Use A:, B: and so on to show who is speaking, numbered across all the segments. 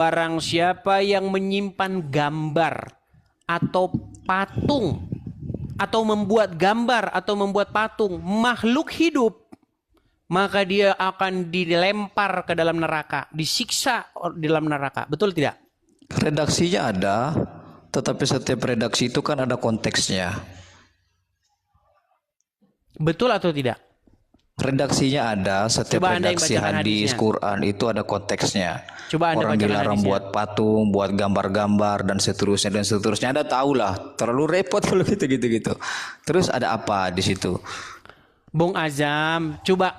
A: Barang siapa yang menyimpan gambar atau patung atau membuat gambar atau membuat patung makhluk hidup, maka dia akan dilempar ke dalam neraka, disiksa di dalam neraka. Betul tidak?
B: Redaksinya ada, tetapi setiap redaksi itu kan ada konteksnya.
A: Betul atau tidak?
B: Redaksinya ada, setiap
A: Coba Anda yang
B: redaksi
A: bacakan
B: hadis,
A: hadisnya.
B: Quran itu ada konteksnya.
A: Coba Anda
B: Orang
A: bacakan
B: dilarang
A: hadisnya.
B: buat patung, buat gambar-gambar dan seterusnya dan seterusnya. Anda tahu lah, terlalu repot kalau gitu. Terus ada apa di situ?
A: Bung Azam, coba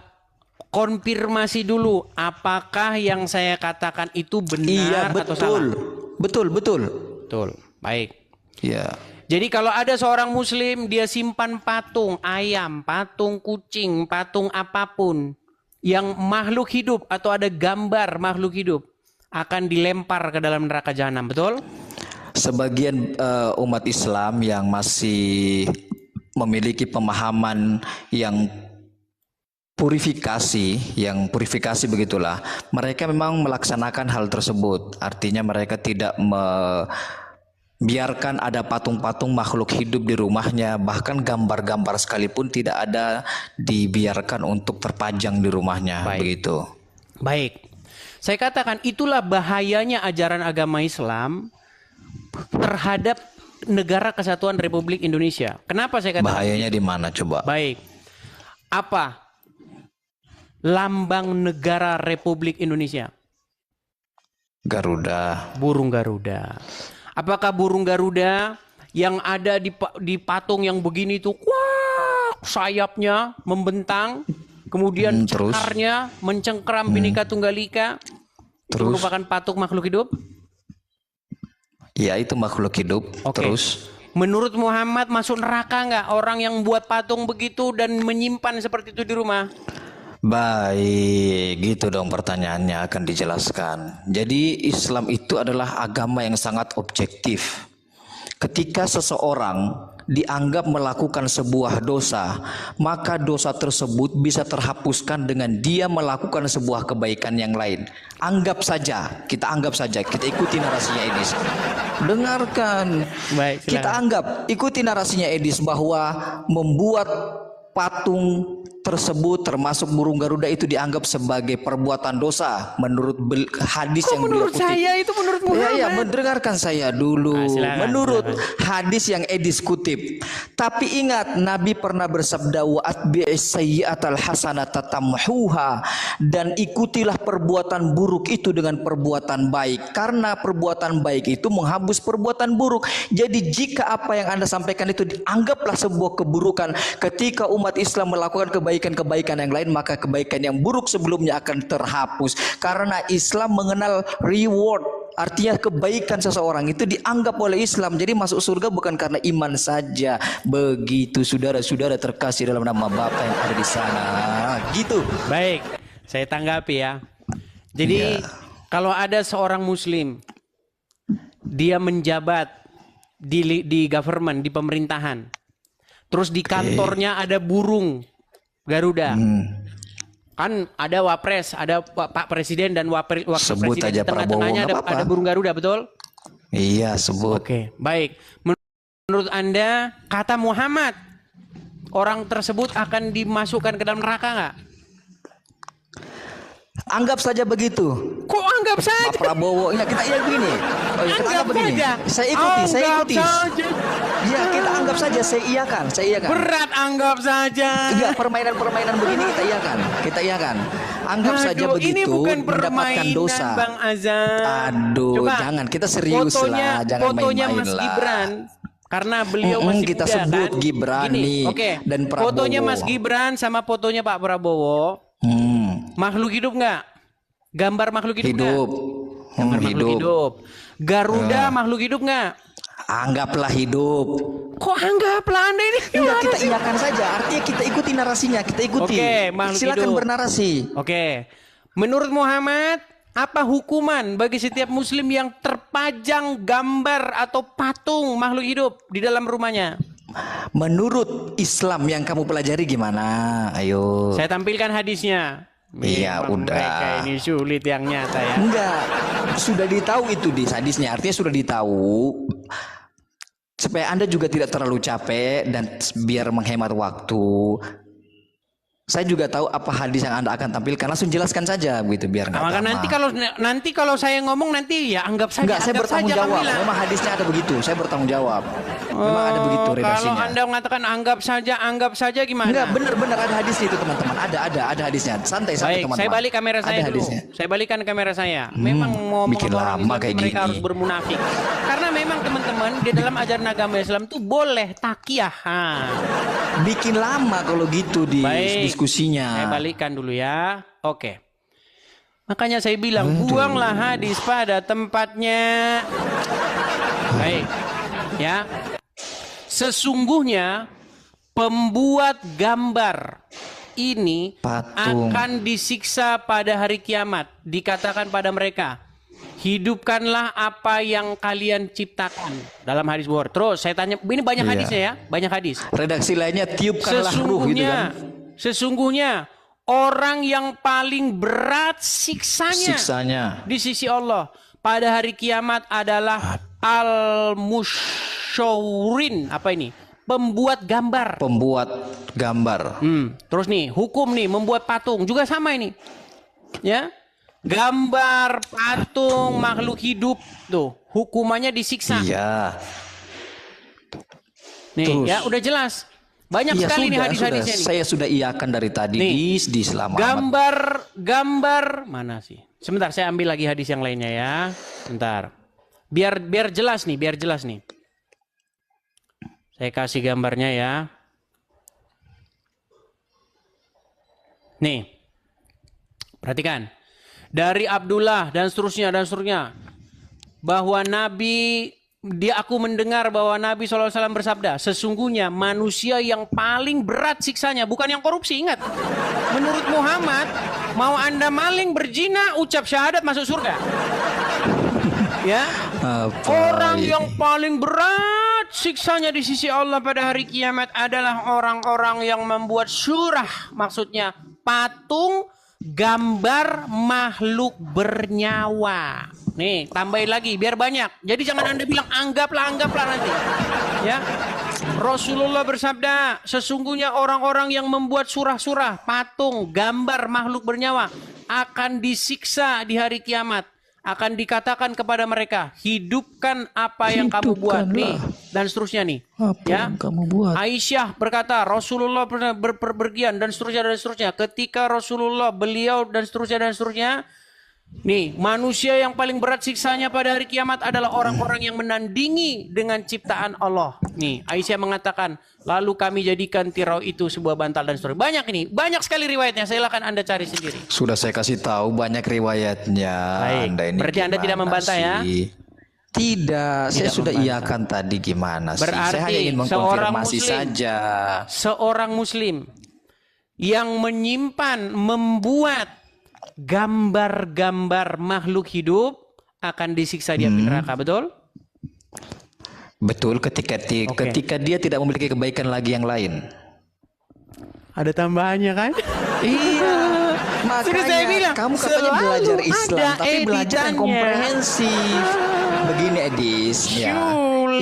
A: konfirmasi dulu apakah yang saya katakan itu
B: Iya,
A: benar atau salah.
B: betul.
A: Betul. Baik.
B: Iya.
A: Jadi kalau ada seorang muslim dia simpan patung ayam, patung kucing, patung apapun yang makhluk hidup atau ada gambar makhluk hidup akan dilempar ke dalam neraka jahanam, betul?
B: Sebagian umat Islam yang masih memiliki pemahaman yang purifikasi begitulah, mereka memang melaksanakan hal tersebut. Artinya mereka tidak biarkan ada patung-patung makhluk hidup di rumahnya, bahkan gambar-gambar sekalipun tidak ada dibiarkan untuk terpajang di rumahnya.
A: Baik.
B: Begitu.
A: Baik. Saya katakan itulah bahayanya ajaran agama Islam terhadap negara kesatuan Republik Indonesia. Kenapa saya katakan?
B: Bahayanya di mana coba?
A: Baik. Apa lambang negara Republik Indonesia?
B: Garuda.
A: Burung Garuda. Apakah burung Garuda yang ada di patung yang begini itu, wah, sayapnya membentang, kemudian
B: terus?
A: cakarnya mencengkeram Bhinneka Tunggal Ika, itu
B: Terus?
A: merupakan patung makhluk hidup?
B: Ya, itu makhluk hidup.
A: Oke.
B: Terus?
A: Menurut Muhammad masuk neraka nggak orang yang buat patung begitu dan menyimpan seperti itu di rumah?
B: Baik, gitu dong pertanyaannya akan dijelaskan. Jadi Islam itu adalah agama yang sangat objektif. Ketika seseorang dianggap melakukan sebuah dosa, maka dosa tersebut bisa terhapuskan dengan dia melakukan sebuah kebaikan yang lain. Kita anggap saja, kita ikuti narasinya Edis. Dengarkan.
A: Baik, silakan.
B: Kita anggap, ikuti narasinya Edis bahwa membuat patung tersebut termasuk burung Garuda itu dianggap sebagai perbuatan dosa menurut hadis yang beliau
A: Menurut
B: kutip.
A: saya itu menurut Muhammad.
B: Ya, mendengarkan saya dulu.
A: Silakan,
B: Menurut
A: silakan.
B: hadis yang Edis kutip. Tapi ingat, Nabi pernah bersabda, wa atbi'is sayyi'atal hasanata tamhuha, dan ikutilah perbuatan buruk itu dengan perbuatan baik, karena perbuatan baik itu menghapus perbuatan buruk. Jadi jika apa yang Anda sampaikan itu dianggaplah sebuah keburukan, ketika umat Islam melakukan kebaikan yang lain, maka kebaikan yang buruk sebelumnya akan terhapus. Karena Islam mengenal reward, artinya kebaikan seseorang itu dianggap oleh Islam. Jadi masuk surga bukan karena iman saja. Begitu saudara-saudara terkasih dalam nama Bapa yang ada di sana. Gitu.
A: Baik, saya tanggapi ya. Jadi kalau ada seorang muslim dia menjabat di government, di pemerintahan, terus di kantornya ada burung Garuda. Kan ada wapres, ada Pak Presiden dan wakil
B: Sebut
A: presiden.
B: aja
A: Di tengah-tengahnya
B: Prabowo, nggak apa-apa.
A: ada burung Garuda, betul?
B: Iya, sebut.
A: Oke, baik. Menurut Anda, kata Muhammad, orang tersebut akan dimasukkan ke dalam neraka nggak?
B: Anggap saja begitu.
A: Kok anggap saja?
B: Pak Prabowo, ya kita begini. Oh, ya, kita anggap begini.
A: saja.
B: Saya ikuti.
A: Anggap saja.
B: Ya, kita anggap saja, saya iyakan.
A: Berat anggap saja.
B: Enggak, permainan begini kita iyakan. Anggap saja
A: Aduh,
B: begitu,
A: ini bukan
B: mendapatkan
A: permainan,
B: dosa.
A: Bang Azam.
B: Aduh,
A: Coba,
B: jangan, kita serius lah, jangan
A: fotonya
B: main-main
A: Mas
B: lah.
A: Gibran, karena beliau masih
B: kita
A: muda,
B: sebut
A: kan?
B: Gibran
A: Gini,
B: nih,
A: oke.
B: dan Prabowo.
A: Fotonya Mas Gibran sama fotonya Pak Prabowo, makhluk hidup nggak? Gambar makhluk hidup nggak?
B: Hidup.
A: Gambar makhluk
B: Hidup.
A: hidup. Garuda makhluk hidup nggak?
B: Anggaplah hidup.
A: Kok anggaplah Anda ini?
B: Enggak,
A: gimana
B: kita
A: sih?
B: iyakan saja. Artinya kita ikuti narasinya, kita ikuti.
A: Oke, makhluk
B: Silakan
A: hidup.
B: bernarasi.
A: Oke. Menurut Muhammad, apa hukuman bagi setiap muslim yang terpajang gambar atau patung makhluk hidup di dalam rumahnya?
B: Menurut Islam yang kamu pelajari gimana? Ayo.
A: Saya tampilkan hadisnya.
B: Iya,
A: Memang
B: udah.
A: mereka ini sulit yang nyata ya.
B: Enggak, sudah ditahu itu di hadisnya. Artinya sudah ditahu supaya Anda juga tidak terlalu capek dan biar menghemat waktu. Saya juga tahu apa hadis yang Anda akan tampilkan. Langsung jelaskan saja begitu biar nggak
A: Maka
B: lama.
A: nanti kalau saya ngomong nanti ya anggap saja.
B: Enggak, saya
A: anggap
B: bertanggung
A: saja
B: jawab.
A: Kamila.
B: Memang hadisnya ada begitu. Saya bertanggung jawab. Memang ada begitu
A: Kalau
B: redaksinya.
A: Anda mengatakan anggap saja gimana?
B: Enggak, benar-benar ada hadisnya itu teman-teman. Ada hadisnya. Santai
A: Baik,
B: teman-teman.
A: saya balik kamera
B: Ada
A: saya dulu.
B: hadisnya.
A: Saya balikan kamera saya. Memang ngomong
B: bikin
A: orang
B: lama
A: Islam
B: kayak
A: mereka
B: gini.
A: harus bermunafik. Karena memang teman-teman di dalam ajaran agama Islam tuh boleh takiyah.
B: Bikin lama kalau gitu di
A: Baik,
B: diskusinya.
A: saya balikan dulu ya. Oke. Makanya saya bilang buanglah hadis pada tempatnya. Baik. Ya. Sesungguhnya pembuat gambar ini
B: Patung.
A: akan disiksa pada hari kiamat. Dikatakan pada mereka, hidupkanlah apa yang kalian ciptakan. Dalam hadis Bukhari. Terus saya tanya, ini banyak
B: Iya.
A: hadisnya ya, banyak hadis.
B: Redaksi lainnya tiupkanlah ruh gitu kan.
A: Sesungguhnya orang yang paling berat
B: Siksanya.
A: di sisi Allah pada hari kiamat adalah al-musyawrin. Apa ini? Pembuat gambar.
B: Pembuat gambar.
A: Terus nih, hukum nih membuat patung juga sama ini. Ya. Gambar patung makhluk hidup tuh, hukumannya disiksa.
B: Iya.
A: Nih,
B: Terus.
A: ya udah jelas. Banyak
B: Iya,
A: sekali nih
B: sudah.
A: hadis-hadisnya nih.
B: Saya sudah iakan dari tadi
A: Nih,
B: di selama
A: gambar mana sih? Sebentar, saya ambil lagi hadis yang lainnya ya. Sebentar. Biar jelas nih, biar jelas nih. Saya kasih gambarnya ya. Nih. Perhatikan. Dari Abdullah dan seterusnya bahwa aku mendengar bahwa Nabi SAW bersabda, sesungguhnya manusia yang paling berat siksanya bukan yang korupsi, ingat. Menurut Muhammad, mau Anda maling, berzina, ucap syahadat, masuk surga. Ya. Orang yang paling berat siksanya di sisi Allah pada hari kiamat adalah orang-orang yang membuat surah, maksudnya patung gambar makhluk bernyawa. Nih, tambahin lagi biar banyak. Jadi jangan Anda bilang anggaplah nanti. Ya. Rasulullah bersabda, sesungguhnya orang-orang yang membuat surah-surah, patung, gambar makhluk bernyawa akan disiksa di hari kiamat. Akan dikatakan kepada mereka, hidupkan apa yang kamu buat nih, dan seterusnya nih.
B: Apa yang kamu buat?
A: Aisyah berkata, Rasulullah pernah berpergian dan seterusnya. Ketika Rasulullah, beliau dan seterusnya. Nih, manusia yang paling berat siksanya pada hari kiamat adalah orang-orang yang menandingi dengan ciptaan Allah. Nih, Aisyah mengatakan, lalu kami jadikan tirau itu sebuah bantal dan seterusnya. Banyak ini, banyak sekali riwayatnya. Silakan Anda cari sendiri.
B: Sudah saya kasih tahu banyak riwayatnya.
A: Baik.
B: Anda ini
A: Berarti Anda tidak
B: gimana
A: membantah ya?
B: sih? Tidak, saya sudah
A: membantah.
B: iakan tadi gimana sih?
A: Berarti
B: Saya hanya ingin
A: seorang
B: mengkonfirmasi
A: muslim,
B: saja.
A: Seorang muslim yang menyimpan, membuat gambar-gambar makhluk hidup akan disiksa di api neraka, betul?
B: Betul, ketika dia tidak memiliki kebaikan lagi yang lain.
A: Ada tambahannya kan?
B: Iya.
A: Sudah saya bilang,
B: kamu katanya
A: selalu
B: belajar Islam,
A: ada
B: tapi belajar yang
A: editannya.
B: komprehensif. Begini Edis, ya.
A: Surely.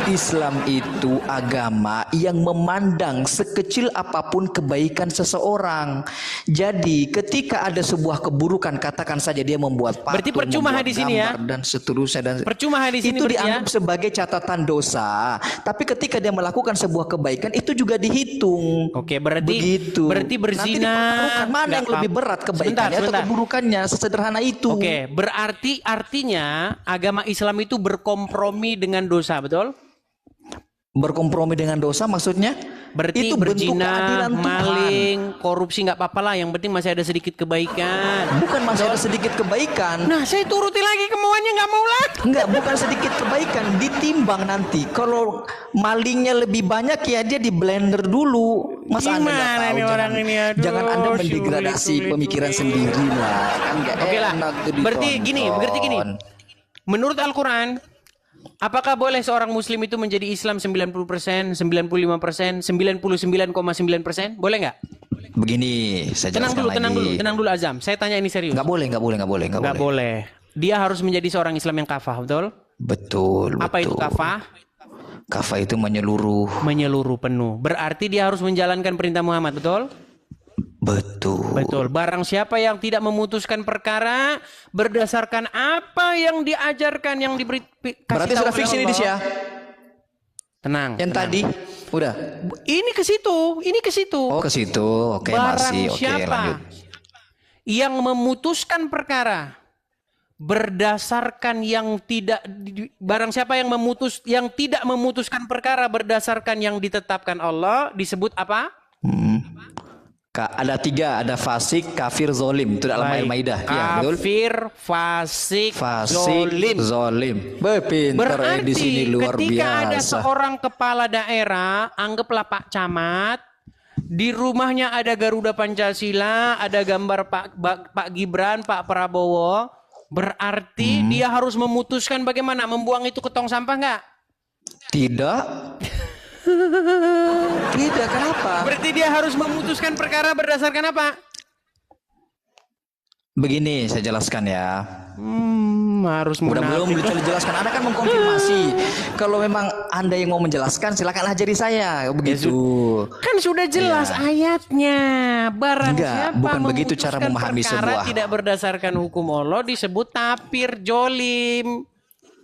B: Islam itu agama yang memandang sekecil apapun kebaikan seseorang. Jadi ketika ada sebuah keburukan, katakan saja dia membuat patung,
A: Berarti percuma
B: membuat
A: hadis ini ya?
B: gambar dan seterusnya, dan
A: Percuma hadis ini
B: itu
A: berarti ya?
B: dianggap sebagai catatan dosa. Tapi ketika dia melakukan sebuah kebaikan, itu juga dihitung.
A: Oke, berarti
B: Begitu.
A: berarti
B: Nanti
A: berzina.
B: dipertaruhkan mana
A: Nggak
B: yang lebih
A: apa-apa.
B: berat, kebaikannya atau
A: Sebentar.
B: keburukannya, sesederhana itu.
A: Oke, berarti artinya agama Islam itu berkompromi dengan dosa, betul?
B: Berkompromi dengan dosa maksudnya?
A: Berarti
B: itu bentuk
A: berzina,
B: keadilan Tuhan.
A: maling, korupsi nggak apa-apa lah. Yang penting masih ada sedikit kebaikan.
B: Bukan masih ada sedikit kebaikan.
A: Nah, saya turuti lagi kemauannya, nggak mau lah.
B: Enggak, bukan sedikit kebaikan, ditimbang nanti. Kalau malingnya lebih banyak ya dia di blender dulu. Masa Anda nggak
A: Gimana
B: tahu?
A: nih orang ini? Aduh,
B: Jangan Anda mendegradasi
A: sulit.
B: pemikiran sendiri lah. Kan nggak
A: Oke lah.
B: enak tuh
A: Berarti
B: ditonton.
A: gini. Menurut Al-Quran, apakah boleh seorang muslim itu menjadi Islam 90%, 95%, 99,9%? Boleh nggak?
B: Begini, saya
A: Tenang
B: jelaskan
A: dulu,
B: lagi.
A: tenang dulu Azam. Saya tanya ini serius.
B: Nggak boleh.
A: Nggak boleh. Dia harus menjadi seorang Islam yang kafah, betul?
B: Betul.
A: Apa itu kafah?
B: Kafah itu menyeluruh.
A: Menyeluruh penuh. Berarti dia harus menjalankan perintah Muhammad, betul?
B: Betul.
A: Betul. Barang siapa yang tidak memutuskan perkara berdasarkan apa yang diajarkan, yang diberi
B: Berarti sudah fix ini
A: Allah.
B: ya?
A: Tenang.
B: Yang
A: tenang.
B: tadi udah.
A: Ini ke situ.
B: Oh, ke situ. Oke,
A: Barang
B: masih. Oke,
A: siapa
B: lanjut.
A: yang memutuskan perkara berdasarkan yang tidak barang siapa yang tidak memutuskan perkara berdasarkan yang ditetapkan Allah disebut apa?
B: Ada 3, ada fasik, kafir, zolim. Itu dalam Al-Maidah. Ya, betul.
A: Kafir, fasik,
B: Fasik, zolim. Pintar
A: Berarti
B: di sini luar
A: ketika ada
B: biasa.
A: seorang kepala daerah, anggaplah Pak Camat, di rumahnya ada Garuda Pancasila, ada gambar Pak Gibran, Pak Prabowo, berarti dia harus memutuskan bagaimana membuang itu ke tong sampah nggak?
B: Tidak. Tidak, kenapa?
A: Berarti dia harus memutuskan perkara berdasarkan apa?
B: Begini saya jelaskan ya.
A: Harus
B: Udah belum dijelaskan. Anda kan mengkonfirmasi. Kalau memang Anda yang mau menjelaskan, silakan ajari saya. Begitu.
A: Kan sudah jelas ayatnya. Barang
B: Enggak,
A: siapa
B: bukan begitu cara
A: memutuskan
B: memahami
A: perkara
B: sebuah.
A: tidak berdasarkan hukum Allah disebut tapir, jolim,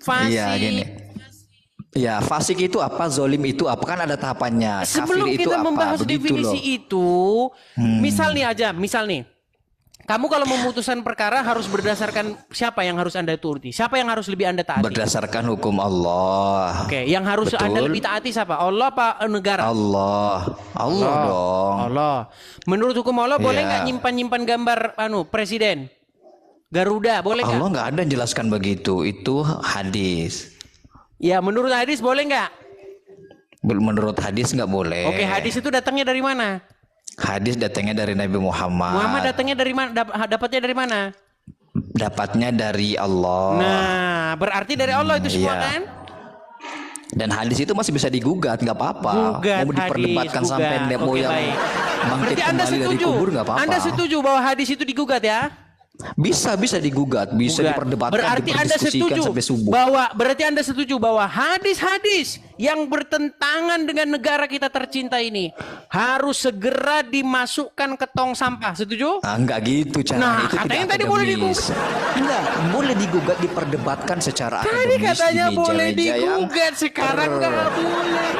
A: fasik.
B: Iya, gini. Ya, fasik itu apa? Zolim itu apa? Kan ada tahapannya.
A: Sebelum
B: Kafir itu
A: kita
B: apa?
A: membahas
B: Begitu
A: definisi
B: loh.
A: itu, misal nih, kamu kalau memutuskan perkara harus berdasarkan siapa yang harus Anda turuti? Siapa yang harus lebih Anda taati?
B: Berdasarkan hukum Allah.
A: Oke, yang harus
B: Betul.
A: Anda lebih taati siapa? Allah apa negara?
B: Allah dong.
A: Allah. Menurut hukum Allah boleh
B: Iya.
A: nggak nyimpan gambar presiden? Garuda, boleh nggak?
B: Allah nggak ada jelaskan begitu. Itu hadis.
A: Ya, menurut hadis boleh nggak?
B: Menurut hadis nggak boleh.
A: Oke, hadis itu datangnya dari mana?
B: Hadis datangnya dari Nabi Muhammad.
A: Muhammad datangnya dari mana? Dapatnya dari mana?
B: Dapatnya dari Allah.
A: Nah, berarti dari Allah itu semua
B: iya.
A: kan?
B: Dan hadis itu masih bisa digugat, nggak apa-apa.
A: Gugat
B: Mau diperdebatkan
A: hadis,
B: sampai
A: gugat.
B: mau
A: Oke,
B: yang
A: baik.
B: bangkit
A: Berarti Anda
B: kembali dari
A: setuju?
B: kubur nggak apa-apa.
A: Anda setuju bahwa hadis itu digugat ya?
B: Bisa digugat, bisa
A: Gugat.
B: diperdebatkan,
A: Berarti Anda
B: diperdiskusikan
A: setuju
B: sampai subuh.
A: berarti Anda setuju bahwa hadis-hadis yang bertentangan dengan negara kita tercinta ini harus segera dimasukkan ke tong sampah. Setuju?
B: Nah, enggak gitu cara
A: Nah,
B: itu
A: katanya
B: tidak
A: tadi boleh
B: akademis. Enggak, boleh digugat, diperdebatkan secara
A: Tadi
B: akademis
A: katanya
B: di
A: boleh
B: meja-meja yang
A: digugat, sekarang nggak boleh.